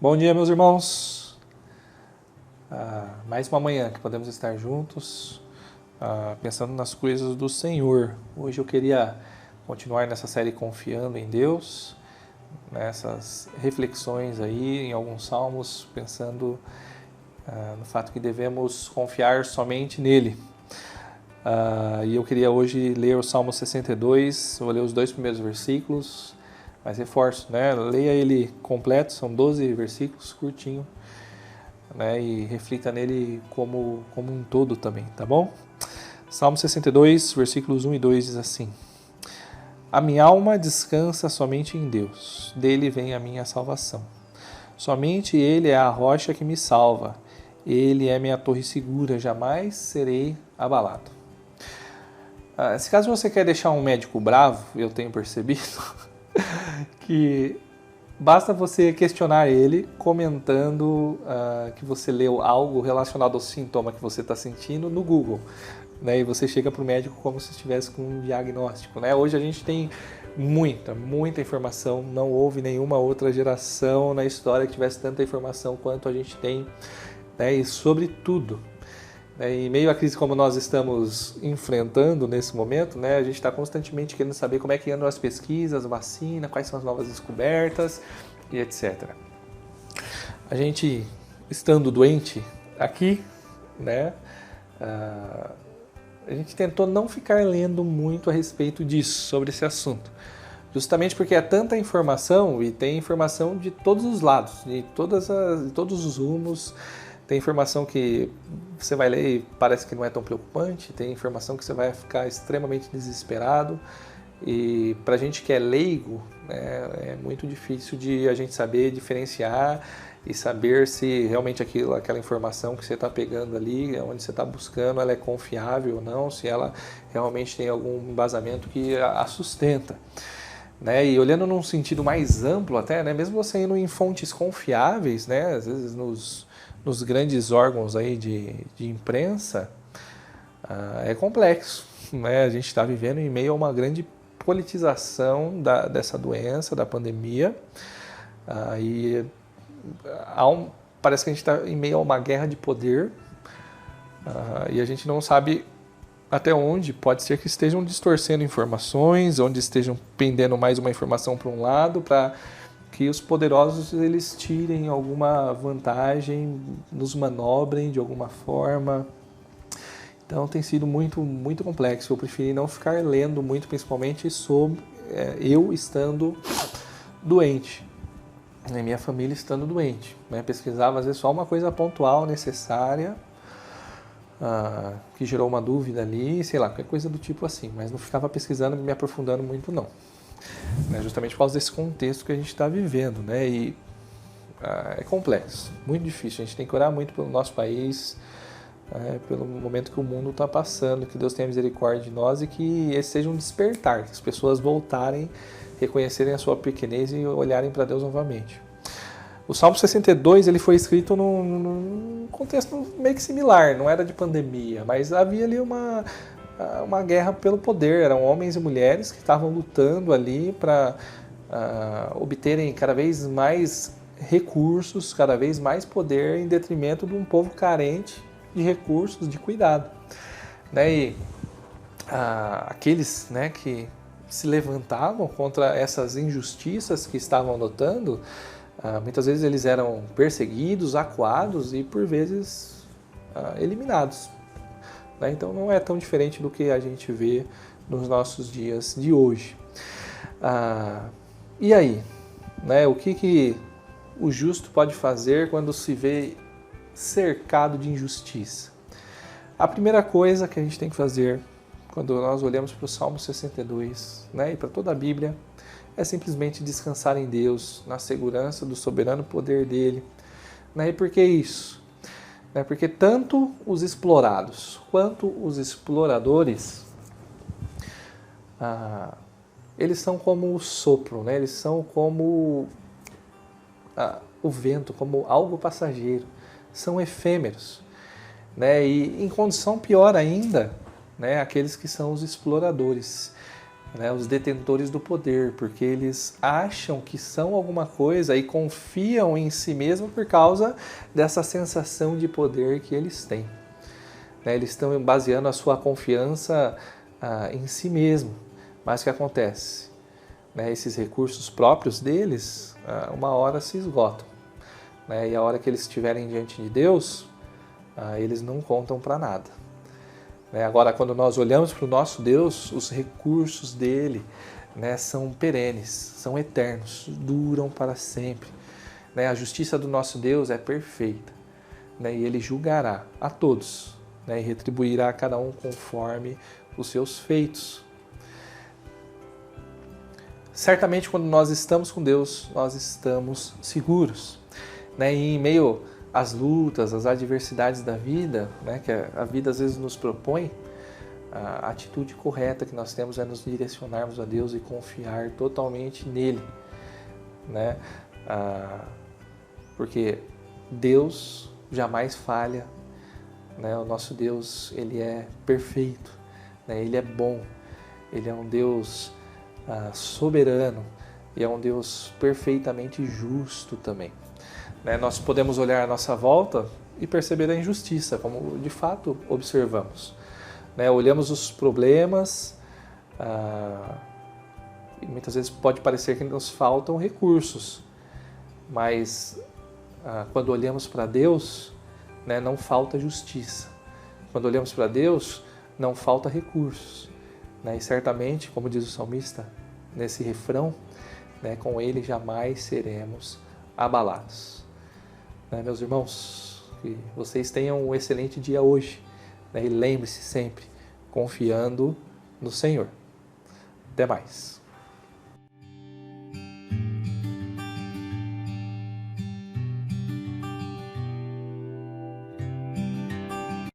Bom dia, meus irmãos. Mais uma manhã que podemos estar juntos, pensando nas coisas do Senhor. Hoje eu queria continuar nessa série Confiando em Deus, nessas reflexões aí em alguns salmos, pensando no fato que devemos confiar somente nele. E eu queria hoje ler o Salmo 62, vou ler os 2 primeiros versículos, mas reforço, né? Leia ele completo, são 12 versículos, curtinho, né? E reflita nele como um todo também, tá bom? Salmo 62, versículos 1 e 2 diz assim: A minha alma descansa somente em Deus, dele vem a minha salvação. Somente ele é a rocha que me salva, ele é minha torre segura, jamais serei abalado. Se caso você quer deixar um médico bravo, eu tenho percebido que basta você questionar ele comentando que você leu algo relacionado ao sintoma que você está sentindo no Google, né? E você chega para o médico como se estivesse com um diagnóstico, né? Hoje a gente tem muita informação, não houve nenhuma outra geração na história que tivesse tanta informação quanto a gente tem, né? E sobre tudo. Em meio à crise como nós estamos enfrentando nesse momento, né, a gente está constantemente querendo saber como é que andam as pesquisas, vacina, quais são as novas descobertas e etc. A gente, estando doente aqui, né, a gente tentou não ficar lendo muito a respeito disso, sobre esse assunto. Justamente porque é tanta informação e tem informação de todos os lados, de todos os rumos. Tem informação que você vai ler e parece que não é tão preocupante, tem informação que você vai ficar extremamente desesperado. E para a gente que é leigo, né, é muito difícil de a gente saber diferenciar e saber se realmente aquela informação que você está pegando ali, onde você está buscando, ela é confiável ou não, se ela realmente tem algum embasamento que a sustenta. Né? E olhando num sentido mais amplo até, né, mesmo você indo em fontes confiáveis, né, às vezes nos grandes órgãos aí de imprensa, é complexo, né? A gente está vivendo em meio a uma grande politização dessa doença, da pandemia, e parece que a gente está em meio a uma guerra de poder, e a gente não sabe até onde pode ser que estejam distorcendo informações, onde estejam pendendo mais uma informação para um lado, para que os poderosos eles tirem alguma vantagem, nos manobrem de alguma forma. Então tem sido muito complexo. Eu preferi não ficar lendo muito, principalmente sobre eu estando doente, né, minha família estando doente. Né? Pesquisava às vezes só uma coisa pontual, necessária, que gerou uma dúvida ali, sei lá, qualquer coisa do tipo assim, mas não ficava pesquisando e me aprofundando muito não. Né, justamente por causa desse contexto que a gente está vivendo, né? E é complexo, muito difícil. A gente tem que orar muito pelo nosso país, pelo momento que o mundo está passando, que Deus tenha misericórdia de nós e que esse seja um despertar, que as pessoas voltarem, reconhecerem a sua pequenez e olharem para Deus novamente. O Salmo 62 ele foi escrito num contexto meio que similar, não era de pandemia, mas havia ali uma guerra pelo poder, eram homens e mulheres que estavam lutando ali para obterem cada vez mais recursos, cada vez mais poder em detrimento de um povo carente de recursos, de cuidado. Né? E aqueles, né, que se levantavam contra essas injustiças que estavam notando, muitas vezes eles eram perseguidos, acuados e por vezes eliminados. Então não é tão diferente do que a gente vê nos nossos dias de hoje. E aí? Né, o que o justo pode fazer quando se vê cercado de injustiça? A primeira coisa que a gente tem que fazer quando nós olhamos para o Salmo 62, né, e para toda a Bíblia, é simplesmente descansar em Deus, na segurança do soberano poder dele. Né, e por que isso? Porque tanto os explorados quanto os exploradores, eles são como o sopro, né? Eles são como o vento, como algo passageiro, são efêmeros. Né? E em condição pior ainda, né? Aqueles que são os exploradores. né, os detentores do poder, porque eles acham que são alguma coisa e confiam em si mesmo por causa dessa sensação de poder que eles têm. Né, eles estão baseando a sua confiança em si mesmo. Mas o que acontece? Né, esses recursos próprios deles, uma hora se esgotam. Né, e a hora que eles estiverem diante de Deus, eles não contam para nada. Agora, quando nós olhamos para o nosso Deus, os recursos dele, né, são perenes, são eternos, duram para sempre. A justiça do nosso Deus é perfeita, né, e ele julgará a todos, né, e retribuirá a cada um conforme os seus feitos. Certamente, quando nós estamos com Deus, nós estamos seguros. E em meio às lutas, às adversidades da vida, né, que a vida às vezes nos propõe, a atitude correta que nós temos é nos direcionarmos a Deus e confiar totalmente nele. Né? Porque Deus jamais falha, né? O nosso Deus, ele é perfeito, né? Ele é bom, ele é um Deus soberano e é um Deus perfeitamente justo também. Nós podemos olhar à nossa volta e perceber a injustiça, como de fato observamos. Olhamos os problemas e muitas vezes pode parecer que nos faltam recursos, mas quando olhamos para Deus, não falta justiça. Quando olhamos para Deus, não falta recursos. E certamente, como diz o salmista nesse refrão, com Ele jamais seremos abalados. Meus irmãos, que vocês tenham um excelente dia hoje, e lembre-se sempre, confiando no Senhor. Até mais.